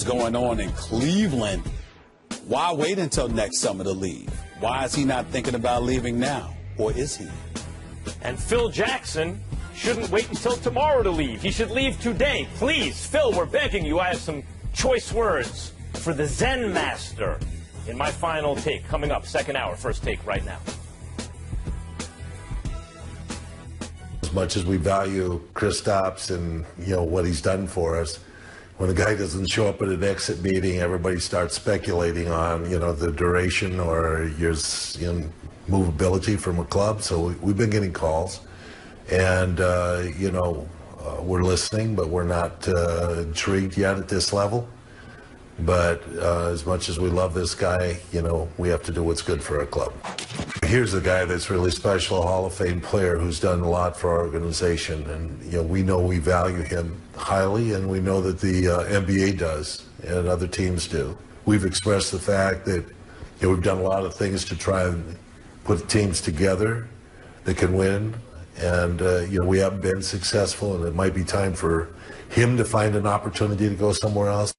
what's going on in Cleveland, why wait until next summer to leave? Why is he not thinking about leaving now? Or is he? And Phil Jackson shouldn't wait until tomorrow to leave. He should leave today. Please, Phil, we're begging you. I have some choice words for the Zen Master in my final take. Coming up, second hour, first take right now. As much as we value Kristaps and, what he's done for us, when a guy doesn't show up at an exit meeting, everybody starts speculating on, the duration or his movability from a club. So we've been getting calls, and, we're listening, but we're not intrigued yet at this level. But as much as we love this guy, we have to do what's good for our club. Here's a guy that's really special, a Hall of Fame player who's done a lot for our organization. And, we know we value him highly, and we know that the NBA does and other teams do. We've expressed the fact that we've done a lot of things to try and put teams together that can win. And, we haven't been successful, and it might be time for him to find an opportunity to go somewhere else.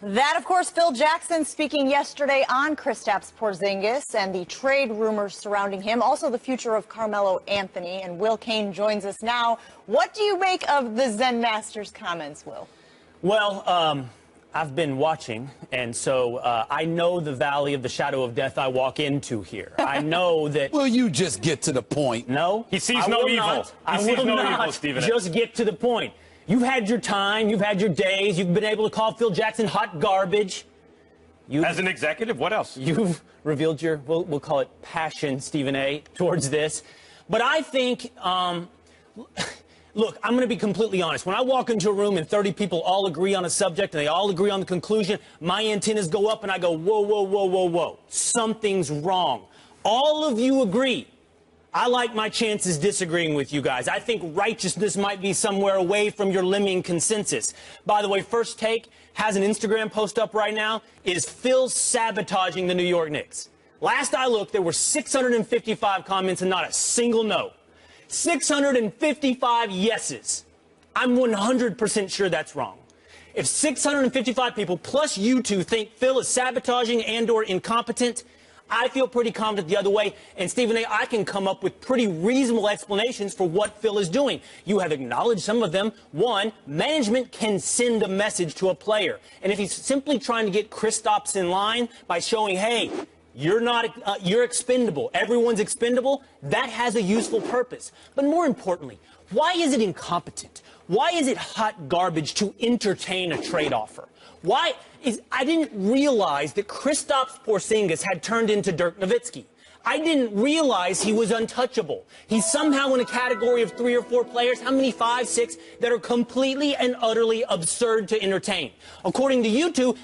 That, of course, Phil Jackson speaking yesterday on Kristaps Porzingis and the trade rumors surrounding him. Also, the future of Carmelo Anthony. And Will Cain joins us now. What do you make of the Zen Master's comments, Will? Well, I've been watching, and so I know the valley of the shadow of death I walk into here. I know that... Will you just get to the point? No. He sees no evil. I will not just get to the point. You've had your time. You've had your days. You've been able to call Phil Jackson hot garbage. As an executive, what else? You've revealed your, we'll call it passion, Stephen A., towards this. But I think, look, I'm going to be completely honest. When I walk into a room and 30 people all agree on a subject and they all agree on the conclusion, my antennas go up and I go, whoa, whoa, whoa, whoa, whoa. Something's wrong. All of you agree. I like my chances disagreeing with you guys. I think righteousness might be somewhere away from your lemming consensus. By the way, First Take has an Instagram post up right now. Is Phil sabotaging the New York Knicks? Last I looked, there were 655 comments and not a single no. 655 yeses. I'm 100% sure that's wrong. If 655 people plus you two think Phil is sabotaging and or incompetent, I feel pretty confident the other way. And Stephen A., I can come up with pretty reasonable explanations for what Phil is doing. You have acknowledged some of them. One, management can send a message to a player. And if he's simply trying to get Kristaps in line by showing, hey, you're expendable, everyone's expendable, that has a useful purpose. But more importantly, why is it incompetent? Why is it hot garbage to entertain a trade offer? I didn't realize that Kristaps Porzingis had turned into Dirk Nowitzki. I didn't realize he was untouchable. He's somehow in a category of 3 or 4 players, how many, 5, 6, that are completely and utterly absurd to entertain. According to you two,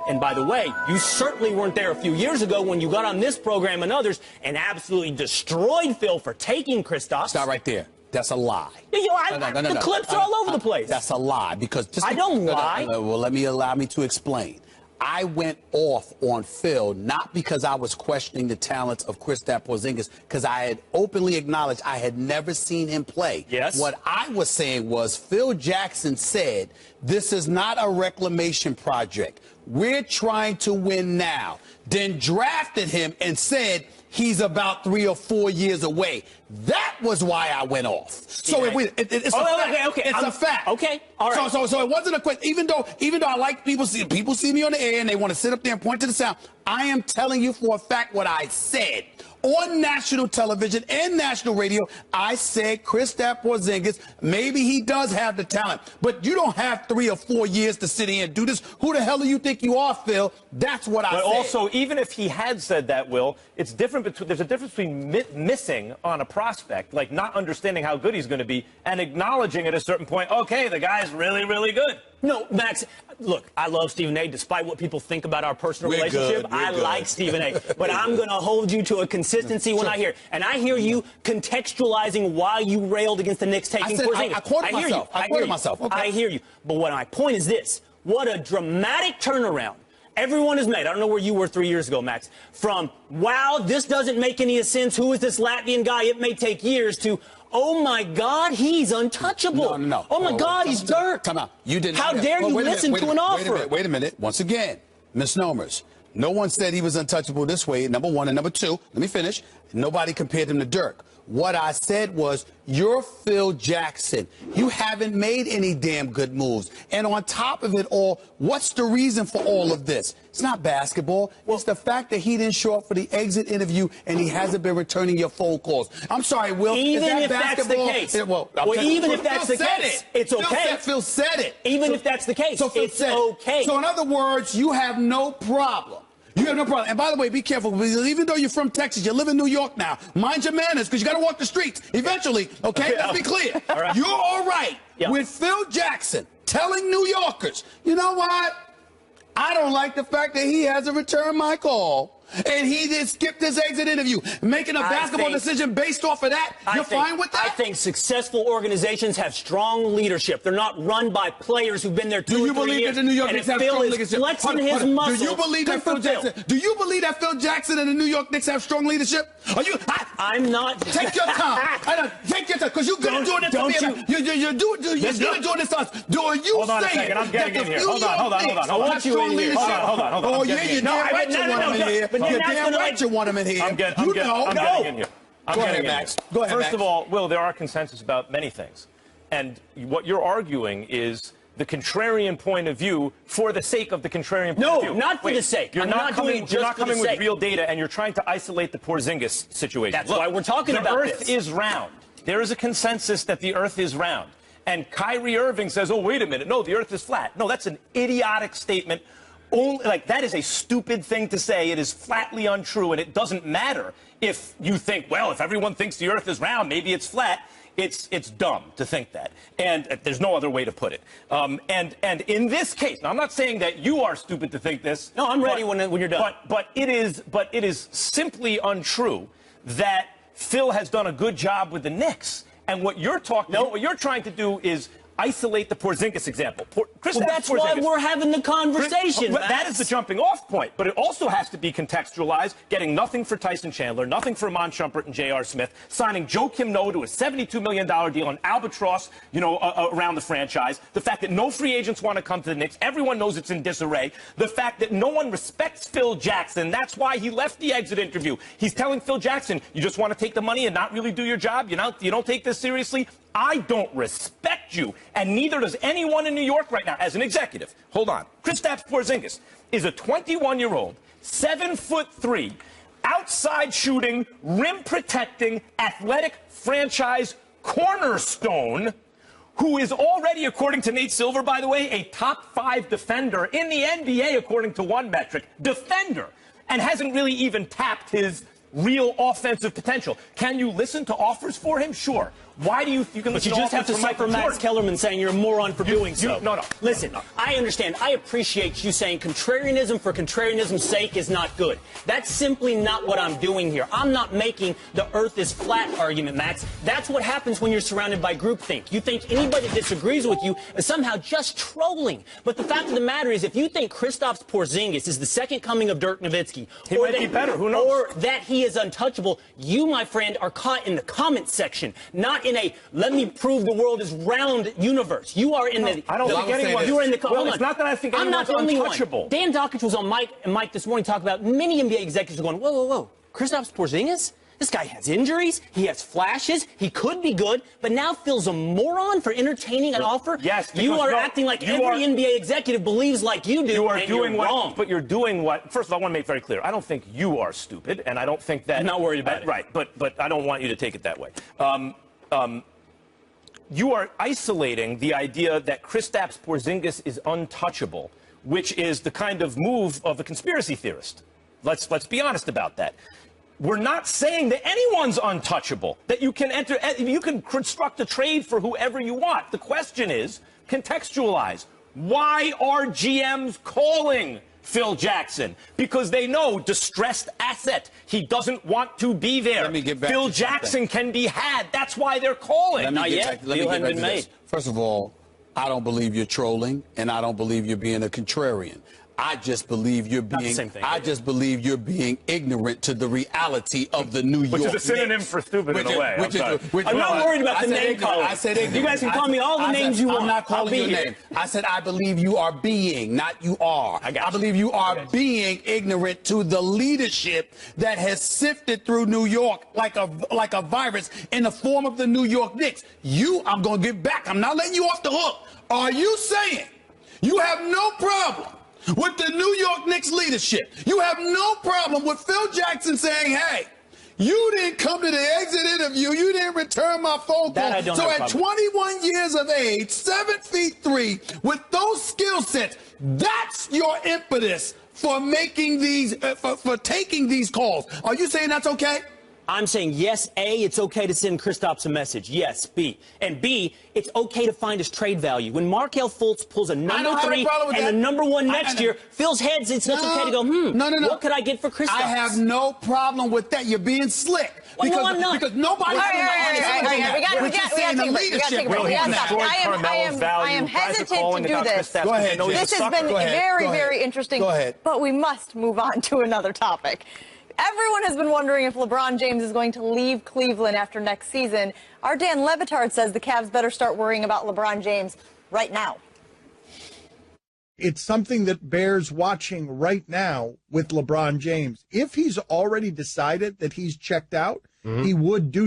and by the way, you certainly weren't there a few years ago when you got on this program and others and absolutely destroyed Phil for taking Kristaps. Stop right there. That's a lie. The clips are all over the place. That's a lie because I don't lie. Well, allow me to explain. I went off on Phil not because I was questioning the talents of Kristaps Porzingis, because I had openly acknowledged I had never seen him play. Yes. What I was saying was Phil Jackson said this is not a reclamation project. We're trying to win now. Then drafted him and said he's about 3 or 4 years away. That was why I went off. So it's a fact. It's a fact. Okay. All right. So it wasn't a question. Even though I like people see me on the air and they want to sit up there and point to the sound. I am telling you for a fact what I said. On national television and national radio, I said Kristaps Porzingis, maybe he does have the talent, but you don't have 3 or 4 years to sit here and do this. Who the hell do you think you are, Phil? That's what I said. But also, even if he had said that, Will, it's different. There's a difference between missing on a prospect, like not understanding how good he's going to be, and acknowledging at a certain point, okay, the guy's really, really good. No, Max, look, I love Stephen A. Despite what people think about our personal relationship. I like Stephen A. But I'm going to hold you to a consistency when I hear. And I hear you contextualizing why you railed against the Knicks taking Porzingis. I quoted myself. I hear you. Okay. I hear you. But what my point is this. What a dramatic turnaround. everyone is made. I don't know where you were 3 years ago, Max. From, wow, this doesn't make any sense. Who is this Latvian guy? It may take years to, oh, my God, he's untouchable. No. Oh, my God, he's Dirk. Come out. You didn't. How dare you listen to an offer? Wait a minute. Once again, misnomers. No one said he was untouchable this way, number one. And number two, let me finish. Nobody compared him to Dirk. What I said was, you're Phil Jackson. You haven't made any damn good moves. And on top of it all, what's the reason for all of this? It's not basketball. It's the fact that he didn't show up for the exit interview and he hasn't been returning your phone calls. I'm sorry, Will. Even is if that that's the case. Even if that's the case, it's okay. Phil said it. Even if that's the case, it's okay. So in other words, you have no problem. You have no problem. And by the way, be careful, because even though you're from Texas, you live in New York now. Mind your manners, because you got to walk the streets eventually, okay? Let's be clear. All right. You're all right with Phil Jackson telling New Yorkers, you know what? I don't like the fact that he hasn't returned my call. And he did skip this exit interview, making a basketball decision based off of that. You're fine with that? I think successful organizations have strong leadership. They're not run by players who've been there 2 or 3 years. Do you believe that the New York Knicks have strong leadership? Flexing his muscles. Do you believe that Phil Jackson? Do you believe that Phil Jackson and the New York Knicks have strong leadership? Are you? I'm not. Take your time. Take your time, because you're good at doing it to me. You're good at doing this to us. Do you Hold on a second. I'm getting in here. Hold on. I want you in here. Hold on. Oh yeah, you damn right you want him in here. You're damn right you want him in here. I'm getting in here. Go ahead, Max. Go ahead, First of all, Will, there are consensus about many things. And what you're arguing is the contrarian point of view for the sake of the contrarian point of view. No, not for the sake. You're not coming with real data, and you're trying to isolate the Porzingis situation. That's why we're talking about this. The Earth is round. There is a consensus that the Earth is round. And Kyrie Irving says, oh, wait a minute. No, the Earth is flat. No, that's an idiotic statement. That is a stupid thing to say. It is flatly untrue, and it doesn't matter if you think, well, if everyone thinks the Earth is round, maybe it's flat. It's dumb to think that, and there's no other way to put it. And in this case, now I'm not saying that you are stupid to think this. No, I'm ready when you're done. But it is simply untrue that Phil has done a good job with the Knicks. And what you're trying to do is isolate the Porzingis example. That's why we're having the conversation. That is the jumping off point. But it also has to be contextualized, getting nothing for Tyson Chandler, nothing for Iman Shumpert and J.R. Smith, signing Joakim Noah to a $72 million deal on albatross, around the franchise. The fact that no free agents want to come to the Knicks. Everyone knows it's in disarray. The fact that no one respects Phil Jackson. That's why he left the exit interview. He's telling Phil Jackson, you just want to take the money and not really do your job? You don't take this seriously? I don't respect you, and neither does anyone in New York right now as an executive. Hold on. Kristaps Porzingis is a 21-year-old, 7'3", outside shooting, rim protecting, athletic franchise cornerstone who is already, according to Nate Silver, by the way, a top 5 defender in the NBA, according to one metric, defender, and hasn't really even tapped his real offensive potential. Can you listen to offers for him? Sure. Why do you can listen to offers for Michael Jordan? But you just have to suffer Max Kellerman saying you're a moron for doing so. No. Listen, I understand. I appreciate you saying contrarianism for contrarianism's sake is not good. That's simply not what I'm doing here. I'm not making the Earth is flat argument, Max. That's what happens when you're surrounded by groupthink. You think anybody that disagrees with you is somehow just trolling. But the fact of the matter is, if you think Kristaps Porzingis is the second coming of Dirk Nowitzki, or that he is untouchable, you, my friend, are caught in the comment section, not in a let me prove the world is round universe. You are in the. I don't think anyone. You are in the. Well, it's not that I think anyone's untouchable. One. Dan Dockich was on Mike this morning talking about many NBA executives going, whoa. Kristaps Porzingis? This guy has injuries. He has flashes. He could be good, but now Phil's a moron for entertaining an offer. Yes, you are acting like every NBA executive believes like you do. You are doing you're wrong. But you're doing what? First of all, I want to make very clear. I don't think you are stupid, and I don't think that. I'm not worried about it. Right, but I don't want you to take it that way. You are isolating the idea that Kristaps Porzingis is untouchable, which is the kind of move of a conspiracy theorist. Let's be honest about that. We're not saying that anyone's untouchable, that you can construct a trade for whoever you want. The question is, contextualize. Why are GMs calling Phil Jackson? Because they know distressed asset. He doesn't want to be there. Let me get back Phil Jackson can be had. That's why they're calling. Not yet. Deal hasn't been made. First of all, I don't believe you're trolling, and I don't believe you're being a contrarian. I just believe you're Not the being. same thing. I just believe you're being ignorant to the reality of the New York Which is a synonym Knicks. for stupid in a way. I'm not worried about I the said name ignorant. calling. I said ignorant. You guys can call me all the names you want. I'm not calling I'll you be a here. name. I said I believe you are being, not you are. I got you. believe you are being ignorant to the leadership that has sifted through New York like a virus in the form of the New York Knicks. I'm going to get back. I'm not letting you off the hook. Are you saying you have no problem with the New York Knicks leadership? You have no problem with Phil Jackson saying, hey, you didn't come to the exit interview. You didn't return my phone call. So at 21 years of age, 7'3", with those skill sets, that's your impetus for making these, for taking these calls. Are you saying that's okay? I'm saying, yes, A, it's okay to send Kristaps a message. Yes, B. And B, it's okay to find his trade value. When Markelle Fultz pulls a number 3 and a number 1 next year, Phil's heads, it's okay to go, No. What could I get for Kristaps? I have no problem with that. You're being slick. Well, no, I'm not. Because nobody. We got to take a break. I am hesitant to do this. Go ahead. This has been very interesting. Go ahead. But we must move on to another topic. Everyone has been wondering if LeBron James is going to leave Cleveland after next season. Our Dan Le Batard says the Cavs better start worrying about LeBron James right now. It's something that bears watching right now with LeBron James. If he's already decided that he's checked out, he would do